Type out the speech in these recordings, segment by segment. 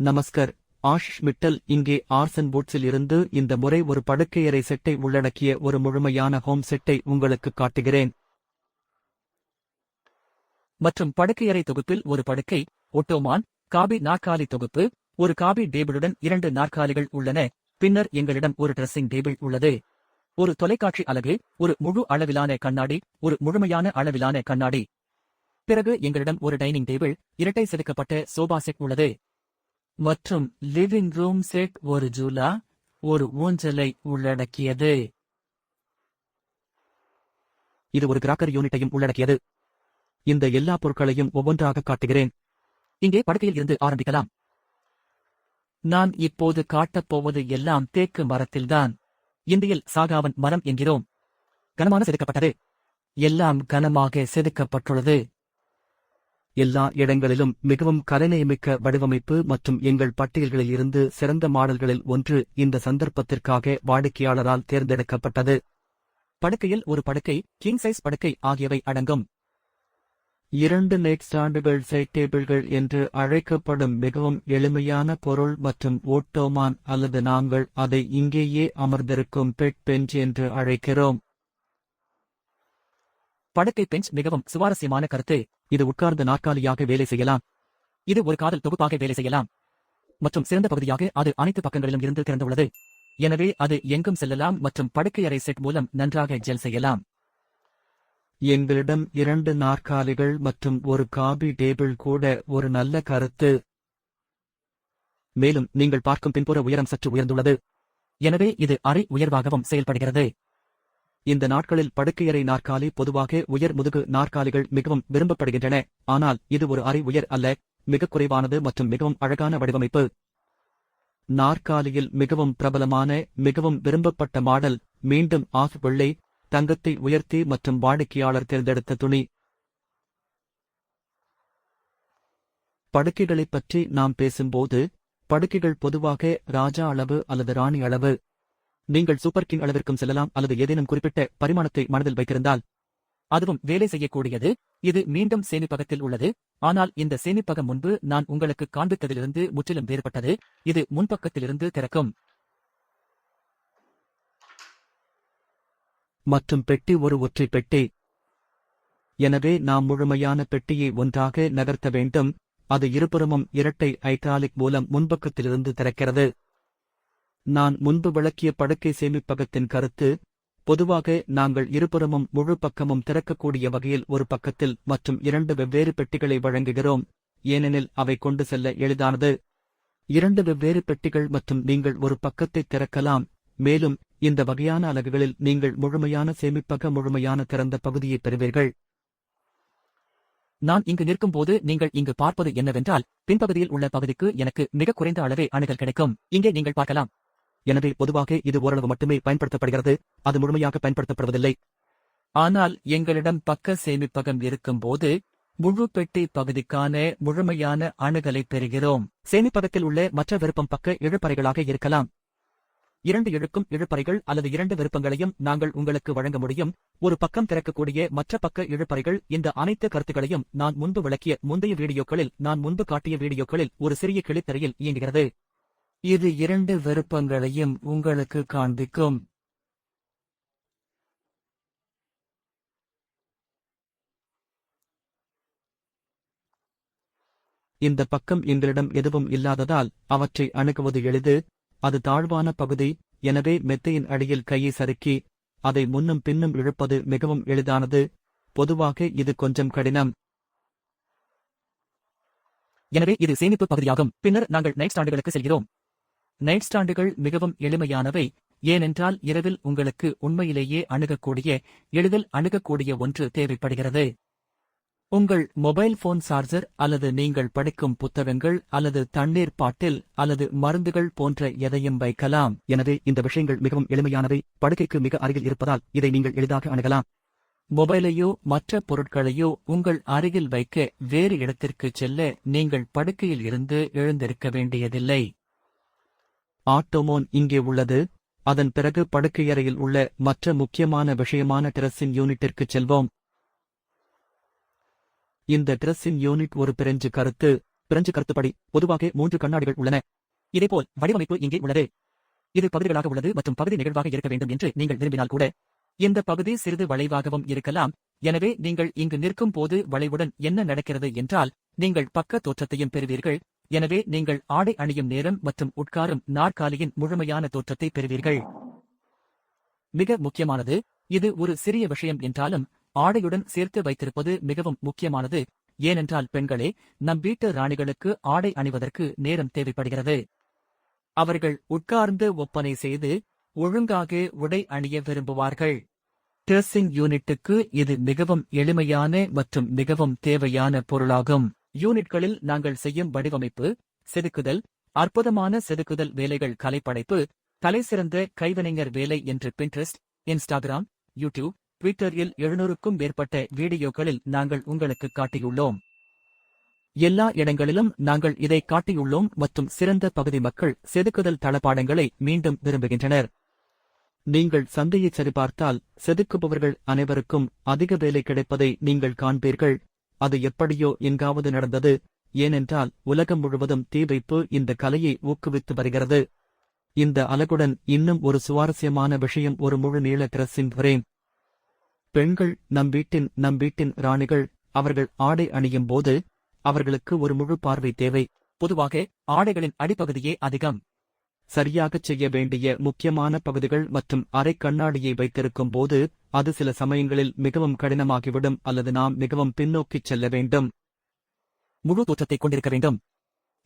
நமஸ்கர். ஆஷிஷ் மிட்டல் இங்கே ஆர்சன் பூட்ஸில் இருந்து இந்த முறை ஒரு படுக்கையறை செட்டை உள்ளடக்கிய ஒரு முழுமையான ஹோம் செட்டை உங்களுக்கு காட்டுகிறேன். மற்றும் படுக்கையறை தொகுப்பில் ஒரு படுக்கை, ஒட்டோமான், காபி நாற்காலி தொகுப்பு, ஒரு காபி டேபிளுடன் 2 நாற்காலிகள் உள்ளன. பின்னர் எங்களிடம் ஒரு ட்ரெஸ்ஸிங் டேபிள் உள்ளது. ஒரு தொலைக்காட்சி அலகு, ஒரு முழு அளவிலான கண்ணாடி, ஒரு முழுமையான அளவிலான கண்ணாடி. பிறகு எங்களிடம் ஒரு டைனிங் டேபிள், இரட்டை செதுக்கப்பட்ட சோபா செட் உள்ளது. மற்றும் லிவிங் ரூம் செட் ஒரு ஜூலா, ஒரு ஊஞ்சலை உள்ளடக்கியது. இது ஒரு கிராக்கர் யூனிட்டையும் உள்ளடக்கியது. இந்த எல்லா பொருட்களையும் ஒவ்வொன்றாக காட்டுகிறேன். இங்கே படுக்கையில் இருந்து ஆரம்பிக்கலாம். நான் இப்போது காட்டப் போவது எல்லாம் தேக்கு மரத்தில்தான். இந்தியில் சாகாவன் மரம் என்கிறோம். கனமான செதுக்கப்பட்டது. எல்லாம் கனமாக செதுக்கப்பட்டுள்ளது. எல்லா இடங்களிலும் மிகவும் கலைநயமிக்க வடிவமைப்பு மற்றும் எங்கள் பட்டியல்களில் இருந்து சிறந்த மாடல்களில் ஒன்று இந்த சந்தர்ப்பத்திற்காக வாடிக்கையாளரால் தேர்ந்தெடுக்கப்பட்டது. படுக்கையில் ஒரு படுக்கை, கிங் சைஸ் படுக்கை ஆகியவை அடங்கும். 2 நைட் ஸ்டாண்டுகள் சைட் டேபிள்கள் என்று அழைக்கப்படும் மிகவும் எளிமையான பொருள் மற்றும் ஓட்டோமான் அல்லது நாங்கள் அதை இங்கேயே அமர்ந்திருக்கும் பெட் பெஞ்ச் என்று அழைக்கிறோம். படுக்கை பெஞ்ச் மிகவும் சுவாரஸ்யமான கருத்து. இது உட்கார்ந்த நாற்காலியாக வேலை செய்யலாம். இது ஒரு காதல் தொகுப்பாக வேலை செய்யலாம். மற்றும் சிறந்த பகுதியாக அது அனைத்து பக்கங்களிலும் இருந்து திறந்துள்ளது. எனவே அது எங்கும் செல்லலாம் மற்றும் படுக்கையறை செட் மூலம் நன்றாக ஜெல் செய்யலாம். எங்களிடம் 2 நாற்காலிகள் மற்றும் ஒரு காபி டேபிள் கூட ஒரு நல்ல கருத்து. மேலும் நீங்கள் பார்க்கும் பின்புற உயரம் சற்று உயர்ந்துள்ளது. எனவே இது அரை உயர்வாகவும் செயல்படுகிறது. இந்த நாட்களில் படுக்கையறை நாற்காலி பொதுவாக உயர் முதுகு நாற்காலிகள் மிகவும் விரும்பப்படுகின்றன. ஆனால் இது ஒரு அரை உயர் அல்ல, மிகக் குறைவானது மற்றும் மிகவும் அழகான வடிவமைப்பு. நாற்காலியில் மிகவும் பிரபலமான மிகவும் விரும்பப்பட்ட மாடல் மீண்டும் ஆஃப் வெள்ளை, தங்கத்தை உயர்த்தி மற்றும் வாடிக்கையாளர் தேர்ந்தெடுத்த துணி. படுக்கைகளைப் பற்றி நாம் பேசும்போது, படுக்கைகள் பொதுவாக ராஜா அளவு அல்லது ராணி அளவு. நீங்கள் சூப்பர் கிங் அளவிற்கும் செல்லலாம் அல்லது ஏதேனும் குறிப்பிட்ட பரிமாணத்தை மனதில் வைத்திருந்தால் அதுவும் வேலை செய்யக்கூடியது. இது மீண்டும் சேமிப்பகத்தில் உள்ளது. ஆனால் இந்த சேமிப்பகம் முன்பு நான் உங்களுக்கு காண்பித்ததிலிருந்து முற்றிலும் வேறுபட்டது. இது முன்பக்கத்திலிருந்து திறக்கும். மற்றும் பெட்டி ஒரு ஒற்றை பெட்டி. எனவே நாம் முழுமையான பெட்டியை ஒன்றாக நகர்த்த வேண்டும். அது இருபுறமும் இரட்டை ஐட்ராலிக் மூலம் முன்பக்கத்திலிருந்து திறக்கிறது. நான் முன்பு விளக்கிய படுக்கை சேமிப்பகத்தின் கருத்து, பொதுவாக நாங்கள் இருபுறமும் முழு பக்கமும் திறக்கக்கூடிய வகையில் ஒரு பக்கத்தில் மற்றும் 2 வெவ்வேறு பெட்டிகளை வழங்குகிறோம், ஏனெனில் அவை கொண்டு செல்ல எளிதானது. 2 வெவ்வேறு பெட்டிகள் மற்றும் நீங்கள் ஒரு பக்கத்தை திறக்கலாம். மேலும் இந்த வகையான அலகுகளில் நீங்கள் முழுமையான சேமிப்பக முழுமையான திறந்த பகுதியை பெறுவீர்கள். நான் இங்கு நிற்கும் போது நீங்கள் இங்கு பார்ப்பது என்னவென்றால், பின்பகுதியில் உள்ள பகுதிக்கு எனக்கு மிக குறைந்த அளவே அணுகல் கிடைக்கும். இங்கே நீங்கள் பார்க்கலாம். எனவே பொதுவாக இது ஓரளவு மட்டுமே பயன்படுத்தப்படுகிறது, அது முழுமையாக பயன்படுத்தப்படுவதில்லை. ஆனால் எங்களிடம் பக்க சேமிப்பகம் இருக்கும்போது முழு பெட்டி பகுதிக்கான முழுமையான அணுகலை பெறுகிறோம். சேமிப்பகத்தில் உள்ள மற்ற விருப்பம் பக்க இழுப்பறைகளாக இருக்கலாம். 2 இழுக்கும் இழுப்பறைகள் அல்லது 2 விருப்பங்களையும் நாங்கள் உங்களுக்கு வழங்க முடியும். ஒரு பக்கம் திறக்கக்கூடிய மற்ற பக்க இழுப்பறைகள். இந்த அனைத்து கருத்துக்களையும் நான் முன்பு விளக்கிய முந்தைய வீடியோக்களில் நான் முன்பு காட்டிய வீடியோக்களில் ஒரு சிறிய கிளித்தரையில் இயங்குகிறது. இது 2 விருப்பங்களையும் உங்களுக்கு காண்பிக்கும். இந்த பக்கம் எங்களிடம் எதுவும் இல்லாததால் அவற்றை அணுகுவது எளிது. அது தாழ்வான பகுதி, எனவே மெத்தையின் அடியில் கையை சறுக்கி அதை முன்னும் பின்னும் இழுப்பது மிகவும் எளிதானது. பொதுவாக இது கொஞ்சம் கடினம். எனவே இது சேமிப்பு பகுதியாகும். பின்னர் நாங்கள் நைட் ஸ்டாண்டுகளுக்கு செல்கிறோம். நைட் ஸ்டாண்டுகள் மிகவும் எளிமையானவை, ஏனென்றால் இரவில் உங்களுக்கு உண்மையிலேயே எளிதில் அணுகக்கூடிய ஒன்று தேவைப்படுகிறது. உங்கள் மொபைல் போன் சார்ஜர் அல்லது நீங்கள் படிக்கும் புத்தகங்கள் அல்லது தண்ணீர் பாட்டில் அல்லது மருந்துகள் போன்ற எதையும் வைக்கலாம். எனவே இந்த விஷயங்கள் மிகவும் எளிமையானவை, படுக்கைக்கு மிக அருகில் இருப்பதால் இதை நீங்கள் எளிதாக அணுகலாம். மொபைலையோ மற்ற பொருட்களையோ உங்கள் அருகில் வைக்க வேறு இடத்திற்கு செல்ல நீங்கள் படுக்கையில் இருந்து எழுந்திருக்க வேண்டியதில்லை. ஆட்டோமோன் இங்கே உள்ளது. அதன் பிறகு படுக்கையறையில் உள்ள மற்ற முக்கியமான விஷயமான ட்ரெஸ்ஸிங் யூனிட்டிற்கு செல்வோம். இந்த ட்ரெஸ்ஸிங் யூனிட் ஒரு பிரெஞ்சு கருத்து. பிரெஞ்சு கருத்துப்படி பொதுவாக 3 கண்ணாடிகள் உள்ளன. இதேபோல் வடிவமைப்பு இங்கே உள்ளது. இது பகுதிகளாக உள்ளது மற்றும் பகுதி நிகழ்வாக இருக்க வேண்டும் என்று நீங்கள் விரும்பினால் கூட இந்த பகுதி சிறிது வளைவாகவும் இருக்கலாம். எனவே நீங்கள் இங்கு நிற்கும் போது வளைவுடன் என்ன நடக்கிறது என்றால் நீங்கள் பக்க தோற்றத்தையும் பெறுவீர்கள். எனவே நீங்கள் ஆடை அணியும் நேரம் மற்றும் உட்காரும் நாற்காலியின் முழுமையான தோற்றத்தை பெறுவீர்கள். மிக முக்கியமானது, இது ஒரு சிறிய விஷயம் என்றாலும் ஆடையுடன் சேர்த்து வைத்திருப்பது மிகவும் முக்கியமானது. ஏனென்றால் பெண்களே, நம் வீட்டு ராணிகளுக்கு ஆடை அணிவதற்கு நேரம் தேவைப்படுகிறது. அவர்கள் உட்கார்ந்து ஒப்பனை செய்து ஒழுங்காக உடை அணிய விரும்புவார்கள். ட்ரெஸ்ஸிங் யூனிட்டுக்கு இது மிகவும் எளிமையான மற்றும் மிகவும் தேவையான பொருளாகும். யூனிட்களில் நாங்கள் செய்யும் வடிவமைப்பு, செதுக்குதல், அற்புதமான செதுக்குதல் வேலைகள், கலைப்படைப்பு, தலைசிறந்த கைவினைஞர் வேலை என்று பின்ட்ரெஸ்ட், இன்ஸ்டாகிராம், யூடியூப், ட்விட்டரில் 700க்கும் மேற்பட்ட வீடியோக்களில் நாங்கள் உங்களுக்கு காட்டியுள்ளோம். எல்லா இடங்களிலும் நாங்கள் இதை காட்டியுள்ளோம் மற்றும் சிறந்த பகுதி மக்கள் செதுக்குதல் தளபாடங்களை மீண்டும் விரும்புகின்றனர். நீங்கள் சந்தையை சரிபார்த்தால் செதுக்குபவர்கள் அனைவருக்கும் அதிக வேலை கிடைப்பதை நீங்கள் காண்பீர்கள். அது எப்படியோ எங்காவது நடந்தது, ஏனென்றால் உலகம் முழுவதும் தீவைப்பு இந்த கலையை ஊக்குவித்து வருகிறது. இந்த அலகுடன் இன்னும் ஒரு சுவாரஸ்யமான விஷயம், ஒரு முழு நீள டிரெஸ்ஸிங் ஃப்ரேம். பெண்கள் நம் வீட்டின் ராணிகள். அவர்கள் ஆடை அணியும் போது அவர்களுக்கு ஒரு முழு பார்வை தேவை. பொதுவாக ஆடைகளின் அடிப்பகுதியே அதிகம். சரியாகச் செய்ய வேண்டிய முக்கியமான பகுதிகள் மற்றும் அரை கண்ணாடியை வைத்திருக்கும் போது அது சில சமயங்களில் மிகவும் கடினமாகிவிடும் அல்லது நாம் மிகவும் பின்னோக்கிச் செல்ல வேண்டும். முழு தோற்றத்தை கொண்டிருக்க வேண்டும்.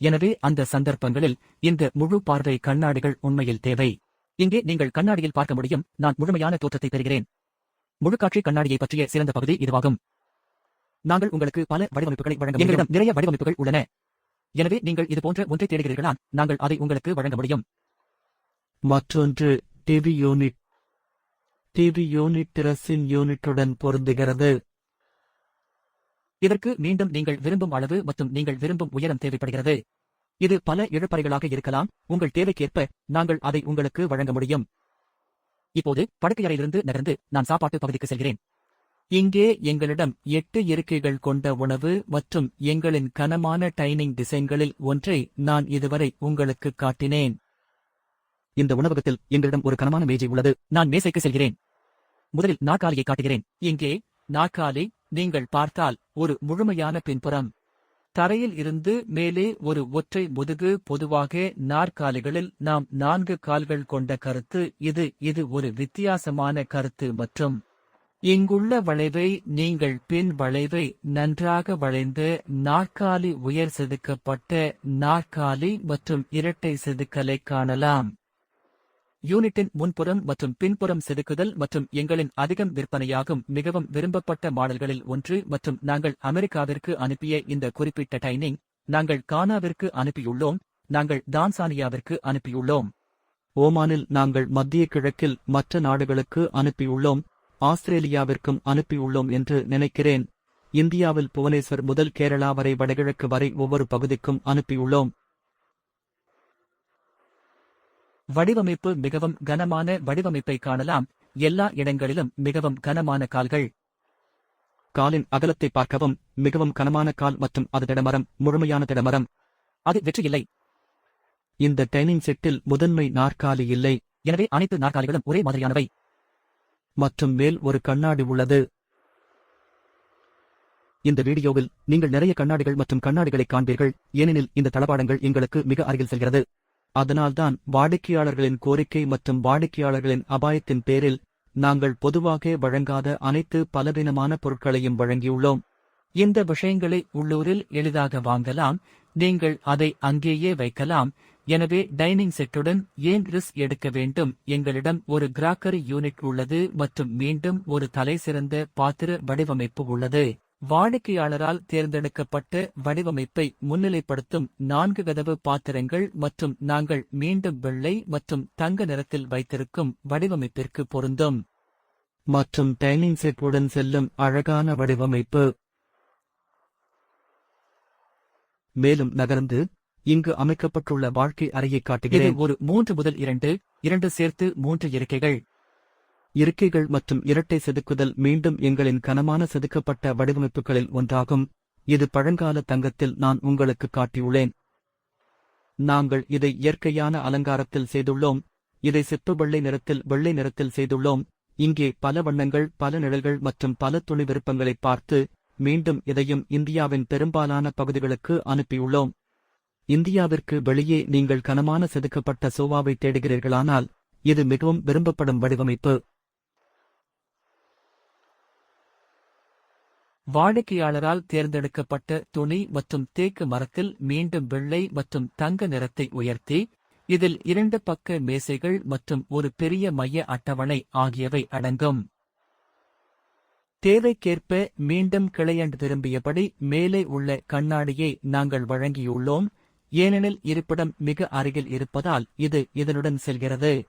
எனவே அந்த சந்தர்ப்பங்களில் இந்த முழு பார்வை கண்ணாடிகள் உண்மையில் தேவை. இங்கே நீங்கள் கண்ணாடியில் பார்க்க முடியும், நான் முழுமையான தோற்றத்தை பெறுகிறேன். முழுக்காட்சி கண்ணாடியை பற்றிய சிறந்த பகுதி இதுவாகும். நாங்கள் உங்களுக்கு பல வடிவமைப்புகளை வழங்க முடியும். எங்களிடம் நிறைய வடிவமைப்புகள் உள்ளன. எனவே நீங்கள் இது போன்ற ஒன்றை தேடுகிறீர்களா, நாங்கள் அதை உங்களுக்கு வழங்க முடியும். மற்றொன்று டிவி யூனிட். டிவி யூனிட் டிரெஸ்ஸின் யூனிட்டுடன் பொருந்துகிறது. இதற்கு மீண்டும் நீங்கள் விரும்பும் அளவு மற்றும் நீங்கள் விரும்பும் உயரம் தேவைப்படுகிறது. இது பல இழப்பறைகளாக இருக்கலாம். உங்கள் தேவைக்கேற்ப நாங்கள் அதை உங்களுக்கு வழங்க முடியும். இப்போது படுக்கையறையிலிருந்து நகர்ந்து நான் சாப்பாட்டு பகுதிக்கு செல்கிறேன். இங்கே எங்களிடம் 8 இருக்கைகள் கொண்ட உணவு மற்றும் எங்களின் கனமான டைனிங் டிசைன்களில் ஒன்றை நான் இதுவரை உங்களுக்கு காட்டினேன். இந்த உணவகத்தில் எங்களிடம் ஒரு கனமான மேஜை உள்ளது. நான் மேசைக்கு செல்கிறேன். முதலில் நாற்காலியை காட்டுகிறேன். இங்கே நாற்காலி நீங்கள் பார்த்தால் ஒரு முழுமையான பின்புறம். தரையில் இருந்து மேலே ஒரு ஒற்றை முதுகு. பொதுவாக நாற்காலிகளில் நாம் 4 கால்கள் கொண்ட கருத்து. இது ஒரு வித்தியாசமான கருத்து மற்றும் இங்குள்ள வளைவை நீங்கள் பின் வளைவை நன்றாக வளைந்த நாற்காலி, உயர் செதுக்கப்பட்ட நாற்காலி மற்றும் இரட்டை செதுக்கலை காணலாம். யூனிட்டின் முன்புறம் மற்றும் பின்புறம் செதுக்குதல் மற்றும் எங்களின் அதிகம் விற்பனையாகும் மிகவும் விரும்பப்பட்ட மாடல்களில் ஒன்று மற்றும் நாங்கள் அமெரிக்காவிற்கு அனுப்பிய இந்த குறிப்பிட்ட டைனிங் நாங்கள் கானாவிற்கு அனுப்பியுள்ளோம். நாங்கள் தான்சானியாவிற்கு அனுப்பியுள்ளோம். ஓமானில் நாங்கள் மத்திய கிழக்கில் மற்ற நாடுகளுக்கு அனுப்பியுள்ளோம். ஆஸ்திரேலியாவிற்கும் அனுப்பியுள்ளோம் என்று நினைக்கிறேன். இந்தியாவில் புவனேஸ்வர் முதல் கேரளா வரை வடகிழக்கு வரை ஒவ்வொரு பகுதிக்கும் அனுப்பியுள்ளோம். வடிவமைப்பு மிகவும் கனமான வடிவமைப்பை காணலாம். எல்லா இடங்களிலும் மிகவும் கனமான கால்கள். காலின் அகலத்தை பார்க்கவும். மிகவும் கனமான கால் மற்றும் அது திடமரம், முழுமையான திடமரம். அது வெற்றி இல்லை. இந்த டைனிங் செட்டில் முதன்மை நாற்காலி இல்லை. எனவே அனைத்து நாற்காலிகளும் ஒரே மாதிரியானவை. மற்றும் மேல் ஒரு கண்ணாடி உள்ளது. இந்த வீடியோவில் நீங்கள் நிறைய கண்ணாடிகள் மற்றும் கண்ணாடிகளை காண்பீர்கள், ஏனெனில் இந்த தளபாடங்கள் எங்களுக்கு மிக அருகில் செல்கிறது. அதனால்தான் வாடிக்கையாளர்களின் கோரிக்கை மற்றும் வாடிக்கையாளர்களின் அபாயத்தின் பேரில் நாங்கள் பொதுவாக வழங்காத அனைத்து பலவீனமான பொருட்களையும் வழங்கியுள்ளோம். இந்த விஷயங்களை உள்ளூரில் எளிதாக வாங்கலாம். நீங்கள் அதை அங்கேயே வைக்கலாம். எனவே டைனிங் செட்டுடன் ஏன் ரிஸ்க் எடுக்க வேண்டும்? எங்களிடம் ஒரு கிராக்கரி யூனிட் உள்ளது மற்றும் மீண்டும் ஒரு தலைசிறந்த பாத்திர வடிவமைப்பு உள்ளது. வாடிக்கையாளரால் தேர்ந்தெடுக்கப்பட்ட வடிவமைப்பை முன்னிலைப்படுத்தும் 4 கதவு பாத்திரங்கள் மற்றும் நாங்கள் மீண்டும் வெள்ளை மற்றும் தங்க நிறத்தில் வைத்திருக்கும் வடிவமைப்பிற்கு பொருந்தும். மற்றும் டைனிங் செட்டுடன் செல்லும் அழகான வடிவமைப்பு. மேலும் நகர்ந்து இங்கு அமைக்கப்பட்டுள்ள வாழ்க்கை அறையை காட்டுகிறேன். இது ஒரு 3 முதல் 2 சேர்த்து 3 இருக்கைகள். இருக்கைகள் மற்றும் இரட்டை செதுக்குதல் மீண்டும் எங்களின் கனமான செதுக்கப்பட்ட வடிவமைப்புகளில் ஒன்றாகும். இது பழங்கால தங்கத்தில் நான் உங்களுக்கு காட்டியுள்ளேன். நாங்கள் இதை இயற்கையான அலங்காரத்தில் செய்துள்ளோம். இதை சிப்பு வெள்ளை நிறத்தில் செய்துள்ளோம். இங்கே பல வண்ணங்கள், பல நிழல்கள் மற்றும் பல துணி விருப்பங்களை பார்த்து மீண்டும் இதையும் இந்தியாவின் பெரும்பாலான பகுதிகளுக்கு அனுப்பியுள்ளோம். இந்தியாவிற்கு வெளியே நீங்கள் கனமான செதுக்கப்பட்ட சோவாவை தேடுகிறீர்களானால் இது மிகவும் விரும்பப்படும் வடிவமைப்பு. வாடிக்கையாளரால் தேர்ந்தெடுக்கப்பட்ட துணி மற்றும் தேக்கு மரத்தில் மீண்டும் வெள்ளை மற்றும் தங்க நிறத்தை உயர்த்தி, இதில் 2 பக்க மேசைகள் மற்றும் ஒரு பெரிய மைய அட்டவணை ஆகியவை அடங்கும். தேவைக்கேற்ப மீண்டும் கிளையண்டு திரும்பியபடி மேலே உள்ள கண்ணாடியை நாங்கள் வழங்கியுள்ளோம், ஏனெனில் இருப்பிடம் மிக அருகில் இருப்பதால் இது இதனுடன் செல்கிறது.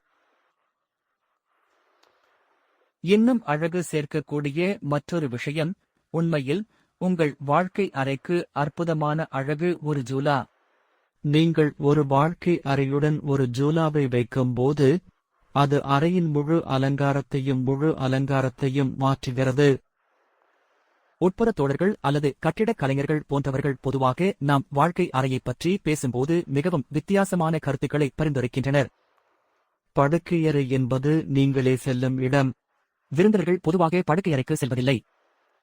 இன்னும் அழகு சேர்க்கக்கூடிய மற்றொரு விஷயம், உண்மையில் உங்கள் வாழ்க்கை அறைக்கு அற்புதமான அழகு ஒரு ஜூலா. நீங்கள் ஒரு வாழ்க்கை அறையுடன் ஒரு ஜூலாவை வைக்கும்போது அது அறையின் முழு அலங்காரத்தையும் மாற்றுகிறது. உட்புற தோழர்கள் அல்லது கட்டிடக் கலைஞர்கள் போன்றவர்கள் பொதுவாக நாம் வாழ்க்கை அறையைப் பற்றி பேசும்போது மிகவும் வித்தியாசமான கருத்துக்களை பரிந்துரைக்கின்றனர். படுக்கையறை என்பது நீங்களே செல்லும் இடம். விருந்தினர்கள் பொதுவாக படுக்கையறைக்கு செல்வதில்லை.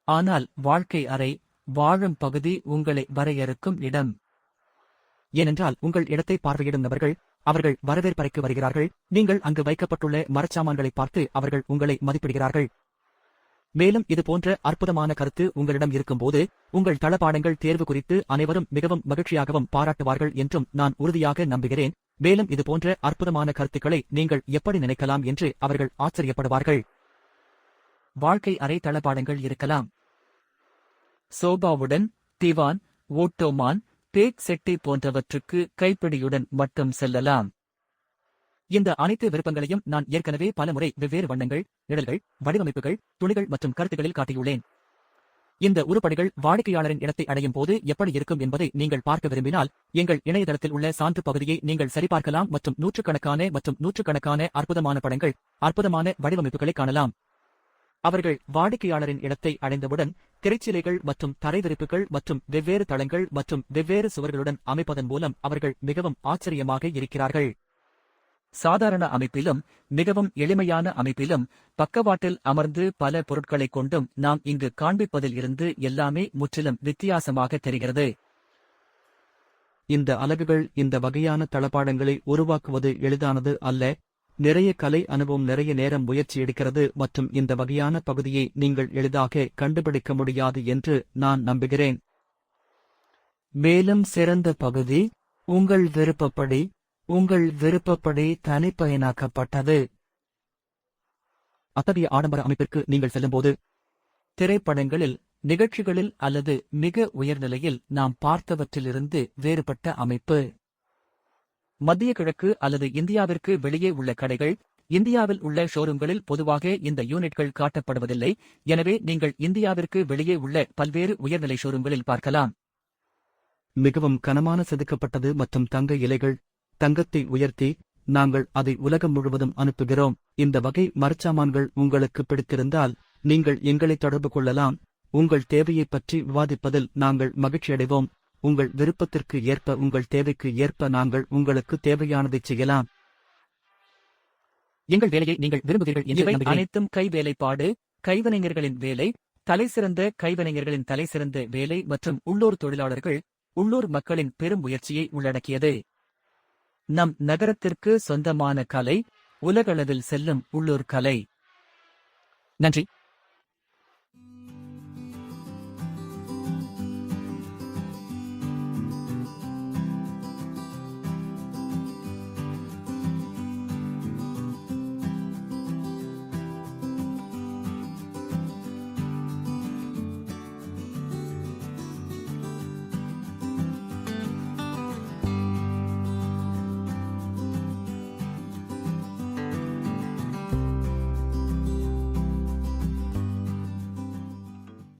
ஆனால் வாழ்க்கை அறை, வாழும் பகுதி உங்களை வரையறுக்கும் இடம். ஏனென்றால் உங்கள் இடத்தை பார்வையிடும் நபர்கள், அவர்கள் வரவேற்பறைக்கு வருகிறார்கள். நீங்கள் அங்கு வைக்கப்பட்டுள்ள மரச்சாமான்களை பார்த்து அவர்கள் உங்களை மதிப்பிடுகிறார்கள். மேலும் இது போன்ற அற்புதமான கருத்து உங்களிடம் இருக்கும்போது உங்கள் தளபாடங்கள் தேர்வு குறித்து அனைவரும் மிகவும் மகிழ்ச்சியாகவும் பாராட்டுவார்கள் என்றும் நான் உறுதியாக நம்புகிறேன். மேலும் இது போன்ற அற்புதமான கருத்துக்களை நீங்கள் எப்படி நினைக்கலாம் என்று அவர்கள் ஆச்சரியப்படுவார்கள். வாழ்க்கை அறை தளபாடங்கள் இருக்கலாம். சோபாவுடன் திவான், ஓட்டோமான், தேக் செட்டி போன்றவற்றுக்கு கைப்பிடியுடன் மட்டும் செல்லலாம். இந்த அனைத்து விருப்பங்களையும் நான் ஏற்கனவே பலமுறை வெவ்வேறு வண்ணங்கள், நிழல்கள், வடிவமைப்புகள், துணிகள் மற்றும் கருத்துக்களில் காட்டியுள்ளேன். இந்த உருப்படிகள் வாடிக்கையாளரின் இடத்தை அடையும் போது எப்படி இருக்கும் என்பதை நீங்கள் பார்க்க விரும்பினால் எங்கள் இணையதளத்தில் உள்ள சான்று பகுதியை நீங்கள் சரிபார்க்கலாம் மற்றும் நூற்றுக்கணக்கான அற்புதமான படங்கள், அற்புதமான வடிவமைப்புகளை காணலாம். அவர்கள் வாடிக்கையாளரின் இடத்தை அடைந்தவுடன் திரைச்சீலைகள் மற்றும் தரைவிரிப்புகள் மற்றும் வெவ்வேறு தளங்கள் மற்றும் வெவ்வேறு சுவர்களுடன் அமைப்பதன் மூலம் அவர்கள் மிகவும் ஆச்சரியமாக இருக்கிறார்கள். சாதாரண அமைப்பிலும் மிகவும் எளிமையான அமைப்பிலும் பக்கவாட்டில் அமர்ந்து பல பொருட்களைக் கொண்டும் நாம் இங்கு காண்பிப்பதில் இருந்து எல்லாமே முற்றிலும் வித்தியாசமாக தெரிகிறது. இந்த அலகுகள் இந்த வகையான தளபாடங்களை உருவாக்குவது எளிதானது அல்ல. நிறைய கலை அனுபவம், நிறைய நேரம் முயற்சி எடுக்கிறது மற்றும் இந்த வகையான பகுதியை நீங்கள் எளிதாக கண்டுபிடிக்க முடியாது என்று நான் நம்புகிறேன். மேலும் சிறந்த பகுதி உங்கள் விருப்பப்படி தனிப்பயனாக்கப்பட்டது. அத்தகைய ஆடம்பர அமைப்பிற்கு நீங்கள் செல்லும்போது திரைப்படங்களில், நிகழ்ச்சிகளில் அல்லது மிக உயர்நிலையில் நாம் பார்த்தவற்றிலிருந்து வேறுபட்ட அமைப்பு. மத்திய கிழக்கு அல்லது இந்தியாவிற்கு வெளியே உள்ள கடைகள், இந்தியாவில் உள்ள ஷோரூம்களில் பொதுவாக இந்த யூனிட்கள் காட்டப்படுவதில்லை. எனவே நீங்கள் இந்தியாவிற்கு வெளியே உள்ள பல்வேறு உயர்நிலை ஷோரூம்களில் பார்க்கலாம். மிகவும் கனமான செதுக்கப்பட்டது மற்றும் தங்க இலைகள், தங்கத்தை உயர்த்தி நாங்கள் அதை உலகம் முழுவதும் அனுப்புகிறோம். இந்த வகை மரச்சாமான்கள் உங்களுக்கு பிடித்திருந்தால் நீங்கள் எங்களை தொடர்பு கொள்ளலாம். உங்கள் தேவையைப் பற்றி விவாதிப்பதில் நாங்கள் மகிழ்ச்சியடைவோம். உங்கள் விருப்பத்திற்கு ஏற்ப, உங்கள் தேவைக்கு ஏற்ப நாங்கள் உங்களுக்கு தேவையானதைச் செய்யலாம். எங்கள் வேலையை நீங்கள் விரும்புகிறீர்கள் என்று நம்புகிறேன். அனைத்தும் கைவேலைப்பாடு, கைவினைஞர்களின் வேலை, தலைசிறந்த கைவினைஞர்களின் தலைசிறந்த வேலை மற்றும் உள்ளூர் தொழிலாளர்கள், உள்ளூர் மக்களின் பெரும் முயற்சியை உள்ளடக்கியது. நம் நகரத்திற்கு சொந்தமான கலை, உலகளவில் செல்லும் உள்ளூர் கலை. நன்றி.